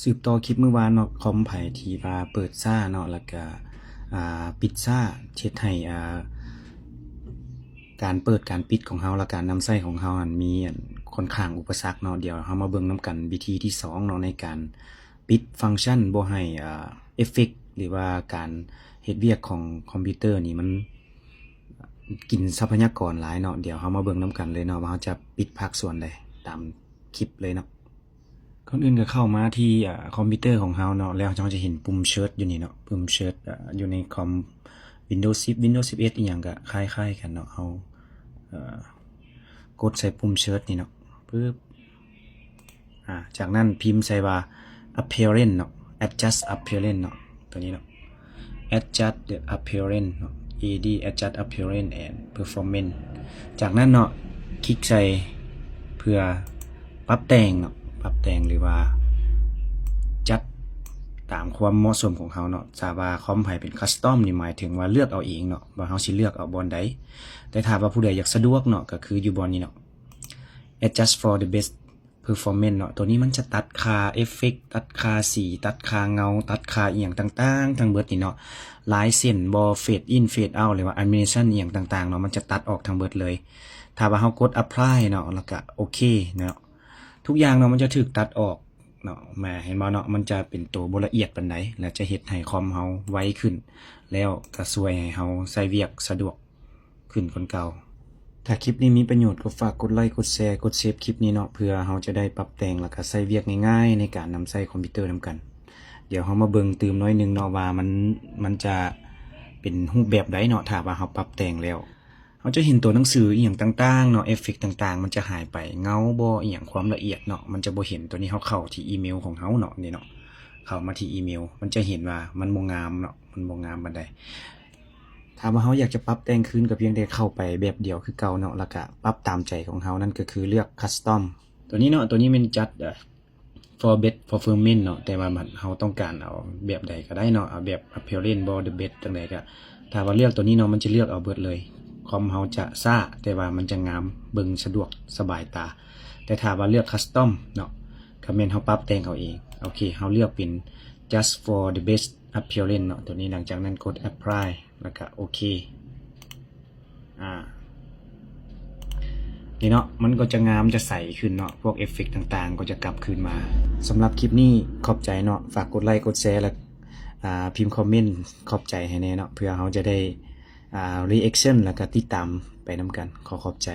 สืบต่อคลิปเมื่อวานเนาะคอมไผที่ว่าเปิดซ่าเนาะแล้วก็ปิดซ่าเฮ็ดให้การเปิดการปิดของเฮาและการนำใช้ของเฮานั้นมีค่อนข้างอุปสรรคเนาะเดี๋ยวเฮามาเบิ่งนํกันวิธีที่2เนาะในการปิดฟังก์ชันบ่ให้เอฟเฟกต์หรือว่าการเฮ็ดเวียกของคอมพิวเตอร์นี่มันกินทรัพยากรหลายเนาะเดี๋ยวเฮามาเบิ่งนํกันเลยเนาะว่าเฮาจะปิดภาคส่วนใดตามคลิปเลยเนาะก่อนอื่นก็เข้ามาที่คอมพิวเตอร์ของเฮาเนาะแล้วเราจะเห็นปุ่มเชิร์ชอยู่นี่เนาะปุ่มเชิร์ชอยู่ในคอม Windows 10 Windows 11อีหยังก็คล้ายๆกันเนาะเฮากดใส่ปุ่มเชิร์ชนี่เนาะปึ๊บจากนั้นพิมพ์ใส่ว่า appearance เนาะ adjust appearance เนาะตัวนี้เนาะ adjust the appearance เนาะ adjust appearance and performance จากนั้นเนาะคลิกใส่เพื่อปรับแต่งเนาะปรับแต่งหรือว่าจัดตามความเหมาะสมของเขาเนาะถ้าว่าคอมไผเป็นคัสตอมนี่หมายถึงว่าเลือกเอาเองเนาะว่าเฮาสิเลือกเอาบอนใดแต่ถ้าว่าผู้ใดอยากสะดวกเนาะก็คืออยู่บอนนี้เนาะ adjust for the best performance เนาะตัวนี้มันจะตัดค่าเอฟเฟกต์ตัดค่าสีตัดค่าเงาตัดค่าอีหยังต่างๆทั้งเบิดนี่เนาะลายเส้นบ่เฟดอินเฟดเอาหรือว่าแอนิเมชันอีหยังต่างๆเนาะมันจะตัดออกทั้งเบิดเลยถ้าว่าเฮากด apply เนาะแล้วก็โอเคเนาะทุกอย่างเนาะมันจะถูกตัดออกเนาะแม่เห็นบ่เนาะมันจะเป็นตัวบ่ละเอียดปานใดและจะเฮ็ดให้คอมเฮาไวขึ้นแล้วก็ช่วยให้เฮาใช้เวียกสะดวกขึ้นกว่าเก่าถ้าคลิปนี้มีประโยชน์ก็ฝากกดไลค์กดแชร์กดเซฟคลิปนี้เนาะเพื่อเฮาจะได้ปรับแต่งแล้วก็ใช้เวียกง่ายๆในการนำใช้คอมพิวเตอร์นํกันเดี๋ยวเฮามาเบิ่งตื่มน้อยนึงเนาะว่ามันจะเป็นรูปแบบใดเนาะถ้าว่าเฮาปรับแต่งแล้วเราจะเห็นตัวหนังสืออีหยังต่างๆเนาะเอฟเฟกต์ต่างๆมันจะหายไปเงาบ่อีหยังความละเอียดเนาะมันจะบ่เห็นตัวนี้เฮาเข้าที่อีเมลของเฮาเนาะนี่เนาะเข้ามาที่อีเมลมันจะเห็นว่ามันบ่งามเนาะมันบ่งามปานใดถ้าว่าเฮาอยากจะปรับแต่งคืนก็เพียงแต่เข้าไปแบบเดียวคือเก่าเนาะแล้วก็ปรับตามใจของเฮานั่นก็คือเลือกคัสตอมตัวนี้เนาะตัวนี้มันจัดfor best performance เนาะแต่ว่าเฮาต้องการเอาแบบใดก็ได้เนาะเอาแบบ appearance บ่ the best จังไดก็ถ้าว่าเลือกตัวนี้เนาะมันจะเลือกเอาเบิดเลยคอมเฮาจะซ่าแต่ว่ามันจะงามเบิ่งสะดวกสบายตาแต่ถ้าว่าเลือกคัสตอมเนาะก็แม่นเฮาปรับแต่งเอาเองโอเคเฮาเลือกเป็น just for the best appearance เนาะตัวนี้หลังจากนั้นกด apply แล้วก็โอเคนี่เนาะมันก็จะงามจะใสขึ้นเนาะพวกเอฟเฟกต์ต่างๆก็จะกลับคืนมาสำหรับคลิปนี้ขอบใจเนาะฝากกดไลค์กดแชร์และพิมพ์คอมเมนต์ขอบใจให้แน่เนาะเพื่อเฮาจะได้reaction แล้วก็ติดตามไปนํกันขอบใจ